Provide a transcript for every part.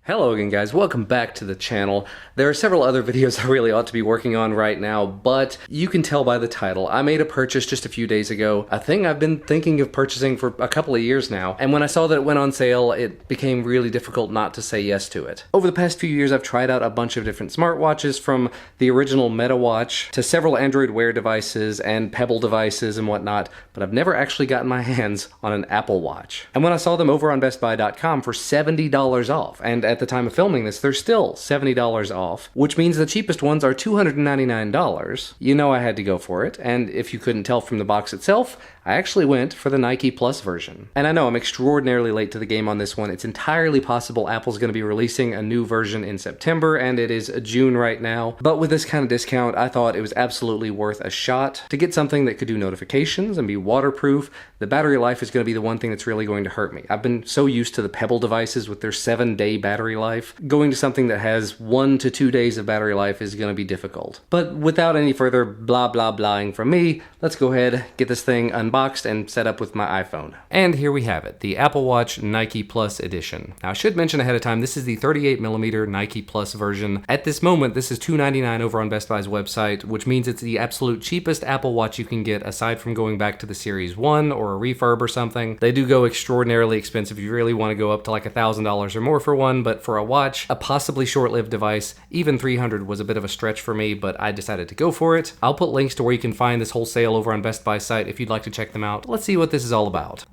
Hello again guys, welcome back to the channel. There are several other videos I really ought to be working on right now, but you can tell by the title, I made a purchase just a few days ago, a thing I've been thinking of purchasing for a couple of years now, and when I saw that it went on sale, it became really difficult not to say yes to it. Over the past few years, I've tried out a bunch of different smartwatches, from the original MetaWatch to several Android Wear devices and Pebble devices and whatnot, but I've never actually gotten my hands on an Apple Watch. And when I saw them over on BestBuy.com for $70 off, and at the time of filming this, they're still $70 off, which means the cheapest ones are $299. You know I had to go for it, and if you couldn't tell from the box itself, I actually went for the Nike Plus version. And I know I'm extraordinarily late to the game on this one. It's entirely possible Apple's going to be releasing a new version in September, and it is June right now. But with this kind of discount, I thought it was absolutely worth a shot to get something that could do notifications and be waterproof. The battery life is going to be the one thing that's really going to hurt me. I've been so used to the Pebble devices with their 7-day battery life. Going to something that has 1 to 2 days of battery life is going to be difficult. But without any further blah blah blahing from me, let's go ahead, get this thing unboxed and set up with my iPhone. And here we have it, the Apple Watch Nike Plus edition. Now I should mention ahead of time, this is the 38mm Nike Plus version. At this moment, this is $299 over on Best Buy's website, which means it's the absolute cheapest Apple Watch you can get aside from going back to the Series 1 or a refurb or something. They do go extraordinarily expensive if you really want to go up to like $1,000 or more for one, but for a watch, a possibly short-lived device, even $300 was a bit of a stretch for me, but I decided to go for it. I'll put links to where you can find this whole sale over on Best Buy's site if you'd like to check them out. Let's see what this is all about.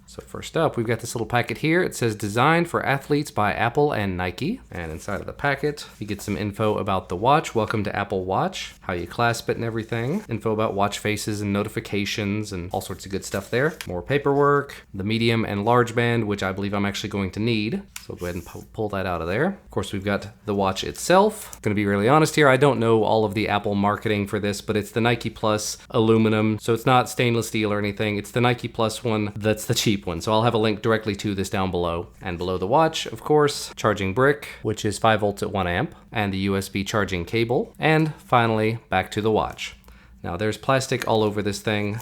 So first up, we've got this little packet here. It says designed for athletes by Apple and Nike. And inside of the packet, you get some info about the watch. Welcome to Apple Watch, how you clasp it and everything. Info about watch faces and notifications and all sorts of good stuff there. More paperwork, the medium and large band, which I believe I'm actually going to need. So we'll go ahead and pull that out of there. Of course, we've got the watch itself. I'm gonna be really honest here, I don't know all of the Apple marketing for this, but it's the Nike Plus aluminum. So it's not stainless steel or anything. It's the Nike Plus one that's the cheap one. So I'll have a link directly to this down below. And below the watch, of course, charging brick, which is 5 volts at 1 amp, and the USB charging cable. And finally, back to the watch. Now there's plastic all over this thing.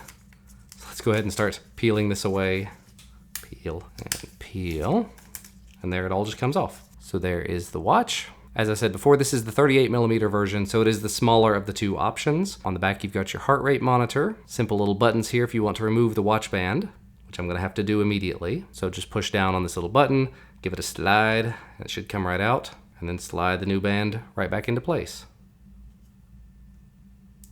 So let's go ahead and start peeling this away. Peel and peel. And there it all just comes off. So there is the watch. As I said before, this is the 38mm version, so it is the smaller of the two options. On the back, you've got your heart rate monitor. Simple little buttons here if you want to remove the watch band, which I'm gonna have to do immediately. So just push down on this little button, give it a slide, and it should come right out, and then slide the new band right back into place.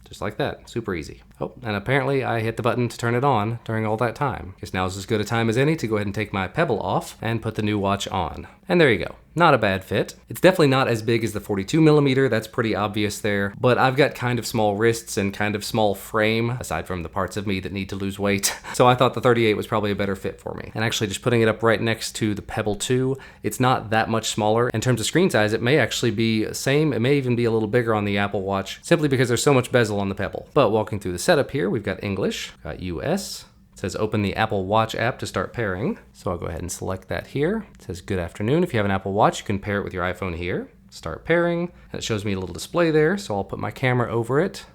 Just like that, super easy. Oh, and apparently I hit the button to turn it on during all that time. Guess now is as good a time as any to go ahead and take my Pebble off and put the new watch on. And there you go. Not a bad fit. It's definitely not as big as the 42mm, that's pretty obvious there, but I've got kind of small wrists and kind of small frame, aside from the parts of me that need to lose weight. So I thought the 38 was probably a better fit for me. And actually just putting it up right next to the Pebble 2, it's not that much smaller. In terms of screen size, it may actually be the same. It may even be a little bigger on the Apple Watch, simply because there's so much bezel on the Pebble. But walking through the setup here, we've got English, got US. It says open the Apple Watch app to start pairing. So I'll go ahead and select that here. It says good afternoon. If you have an Apple Watch, you can pair it with your iPhone here. Start pairing. And it shows me a little display there, so I'll put my camera over it.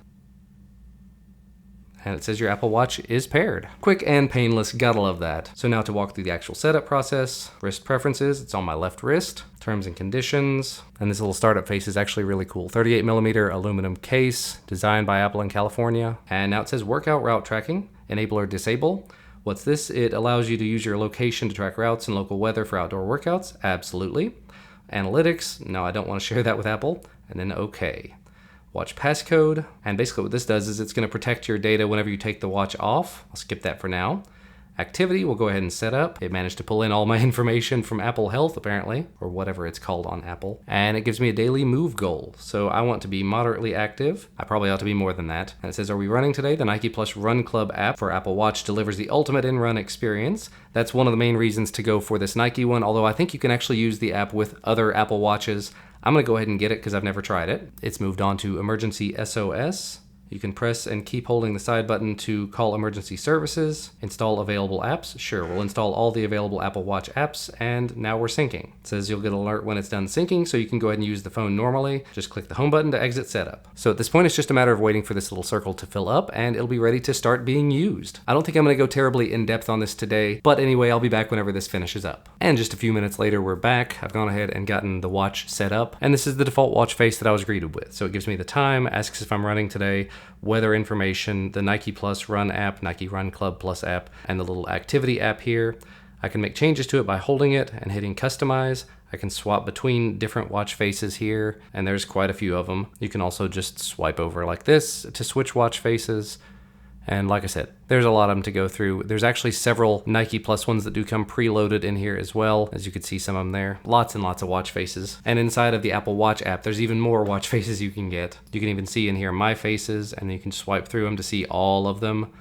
And it says your Apple Watch is paired. Quick and painless, gotta love that. So now to walk through the actual setup process. Wrist preferences, it's on my left wrist. Terms and conditions. And this little startup face is actually really cool. 38mm aluminum case, designed by Apple in California. And now it says workout route tracking, enable or disable. What's this? It allows you to use your location to track routes and local weather for outdoor workouts. Absolutely. Analytics, no, I don't want to share that with Apple. And then okay. Watch passcode, and basically what this does is it's going to protect your data whenever you take the watch off. I'll skip that for now. Activity, we'll go ahead and set up. It managed to pull in all my information from Apple Health, apparently, or whatever it's called on Apple. And it gives me a daily move goal. So I want to be moderately active. I probably ought to be more than that. And it says, are we running today? The Nike Plus Run Club app for Apple Watch delivers the ultimate in-run experience. That's one of the main reasons to go for this Nike one, although I think you can actually use the app with other Apple Watches. I'm gonna go ahead and get it because I've never tried it. It's moved on to emergency SOS. You can press and keep holding the side button to call emergency services. Install available apps. Sure, we'll install all the available Apple Watch apps, and now we're syncing. It says you'll get an alert when it's done syncing, so you can go ahead and use the phone normally. Just click the home button to exit setup. So at this point, it's just a matter of waiting for this little circle to fill up, and it'll be ready to start being used. I don't think I'm going to go terribly in depth on this today, but anyway, I'll be back whenever this finishes up. And just a few minutes later, we're back. I've gone ahead and gotten the watch set up, and this is the default watch face that I was greeted with. So it gives me the time, asks if I'm running today, weather information, the Nike Plus Run app, Nike Run Club Plus app, and the little activity app here. I can make changes to it by holding it and hitting customize. I can swap between different watch faces here, and there's quite a few of them. You can also just swipe over like this to switch watch faces. And like I said, there's a lot of them to go through. There's actually several Nike Plus ones that do come preloaded in here as well. As you can see some of them there. Lots and lots of watch faces. And inside of the Apple Watch app, there's even more watch faces you can get. You can even see in here my faces, and you can swipe through them to see all of them.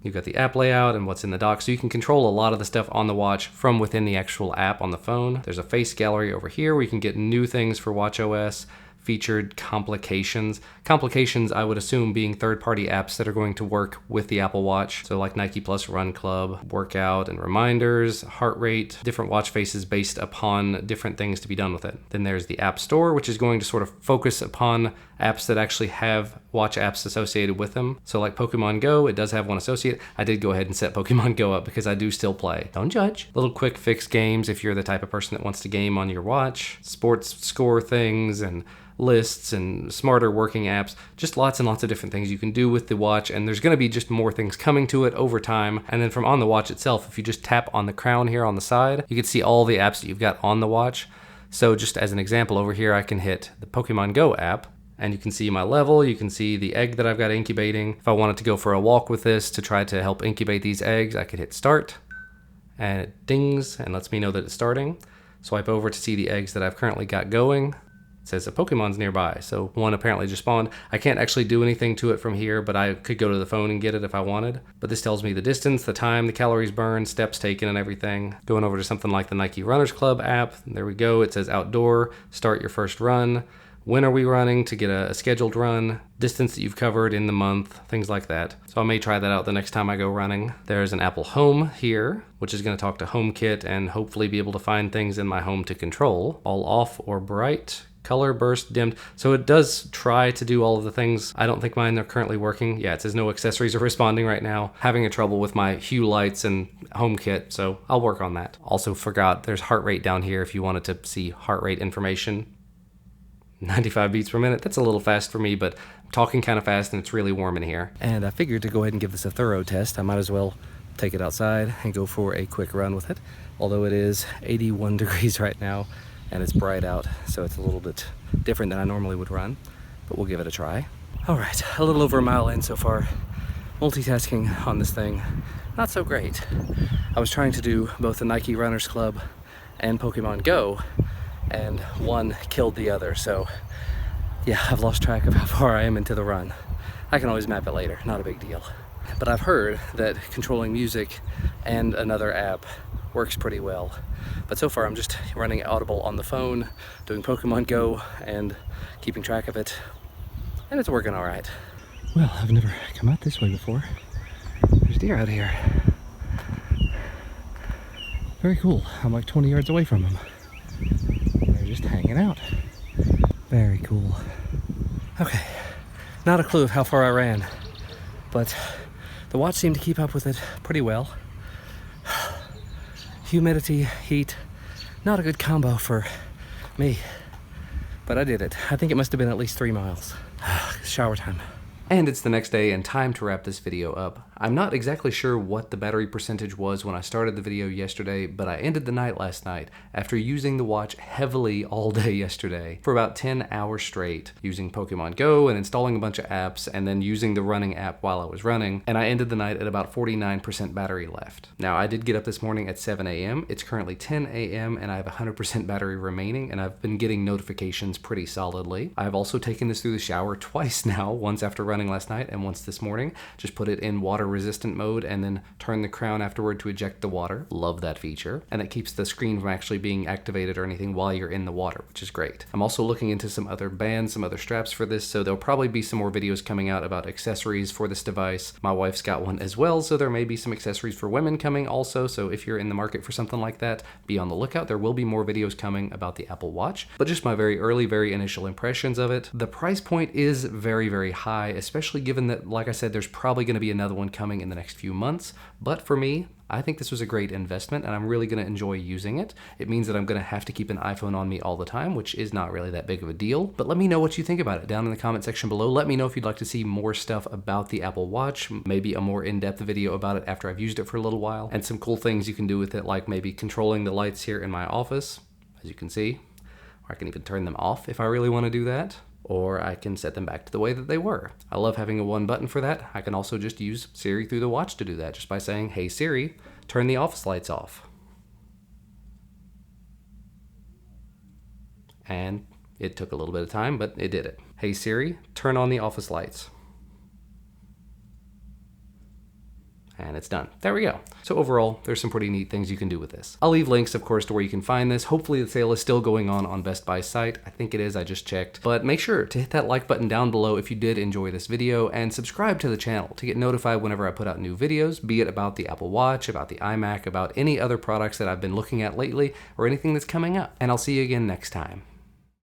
You've got the app layout and what's in the dock, so you can control a lot of the stuff on the watch from within the actual app on the phone. There's a face gallery over here where you can get new things for watchOS. Featured complications. Complications, I would assume, being third-party apps that are going to work with the Apple Watch. So like Nike Plus Run Club, workout and reminders, heart rate, different watch faces based upon different things to be done with it. Then there's the App Store, which is going to sort of focus upon apps that actually have watch apps associated with them. So like Pokemon Go, it does have one associated. I did go ahead and set Pokemon Go up because I do still play. Don't judge. Little quick fix games if you're the type of person that wants to game on your watch. Sports score things and lists and smarter working apps, just lots and lots of different things you can do with the watch, and there's going to be just more things coming to it over time. And then from on the watch itself, if you just tap on the crown here on the side, you can see all the apps that you've got on the watch. So just as an example over here, I can hit the Pokemon Go app, and you can see my level, you can see the egg that I've got incubating. If I wanted to go for a walk with this to try to help incubate these eggs, I could hit start, and it dings and lets me know that it's starting. Swipe over to see the eggs that I've currently got going. It says a Pokemon's nearby, so one apparently just spawned. I can't actually do anything to it from here, but I could go to the phone and get it if I wanted. But this tells me the distance, the time, the calories burned, steps taken, and everything. Going over to something like the Nike Runners Club app, there we go. It says outdoor, start your first run. When are we running to get a scheduled run, distance that you've covered in the month, things like that. So I may try that out the next time I go running. There's an Apple Home here, which is going to talk to HomeKit and hopefully be able to find things in my home to control. All off or bright. Color, burst, dimmed. So it does try to do all of the things. I don't think mine are currently working. Yeah, it says no accessories are responding right now. Having a trouble with my Hue lights and HomeKit, so I'll work on that. Also forgot there's heart rate down here if you wanted to see heart rate information. 95 beats per minute. That's a little fast for me, but I'm talking kind of fast and it's really warm in here. And I figured to go ahead and give this a thorough test, I might as well take it outside and go for a quick run with it. Although it is 81 degrees right now, and it's bright out, so it's a little bit different than I normally would run, but we'll give it a try. All right, a little over a mile in so far. Multitasking on this thing, not so great. I was trying to do both the Nike Runners Club and Pokemon Go, and one killed the other, so yeah, I've lost track of how far I am into the run. I can always map it later, not a big deal. But I've heard that controlling music and another app works pretty well. But so far I'm just running Audible on the phone, doing Pokemon Go and keeping track of it, and it's working all right. Well, I've never come out this way before. There's deer out here. Very cool. I'm like 20 yards away from them. They're just hanging out. Very cool. Okay, not a clue of how far I ran, but the watch seemed to keep up with it pretty well. Humidity, heat, not a good combo for me, but I did it. I think it must have been at least 3 miles. Shower time. And it's the next day and time to wrap this video up. I'm not exactly sure what the battery percentage was when I started the video yesterday, but I ended the night last night after using the watch heavily all day yesterday for about 10 hours straight, using Pokemon Go and installing a bunch of apps and then using the running app while I was running, and I ended the night at about 49% battery left. Now, I did get up this morning at 7 a.m. It's currently 10 a.m. and I have 100% battery remaining, and I've been getting notifications pretty solidly. I've also taken this through the shower twice now, once after running last night and once this morning. Just put it in water water resistant mode and then turn the crown afterward to eject the water. Love that feature. And it keeps the screen from actually being activated or anything while you're in the water, which is great. I'm also looking into some other bands, some other straps for this, so there'll probably be some more videos coming out about accessories for this device. My wife's got one as well, so there may be some accessories for women coming also, so if you're in the market for something like that, be on the lookout. There will be more videos coming about the Apple Watch, but just my very early, very initial impressions of it. The price point is very, very high, especially given that, like I said, there's probably going to be another one coming in the next few months, but for me, I think this was a great investment and I'm really going to enjoy using it. It means that I'm going to have to keep an iPhone on me all the time, which is not really that big of a deal. But let me know what you think about it down in the comment section below. Let me know if you'd like to see more stuff about the Apple Watch, maybe a more in-depth video about it after I've used it for a little while, and some cool things you can do with it, like maybe controlling the lights here in my office, as you can see, or I can even turn them off if I really want to do that. Or I can set them back to the way that they were. I love having a one button for that. I can also just use Siri through the watch to do that, just by saying, "Hey Siri, turn the office lights off." And it took a little bit of time, but it did it. "Hey Siri, turn on the office lights." And it's done. There we go. So overall, there's some pretty neat things you can do with this. I'll leave links, of course, to where you can find this. Hopefully the sale is still going on Best Buy's site. I think it is, I just checked. But make sure to hit that like button down below if you did enjoy this video, and subscribe to the channel to get notified whenever I put out new videos, be it about the Apple Watch, about the iMac, about any other products that I've been looking at lately, or anything that's coming up. And I'll see you again next time.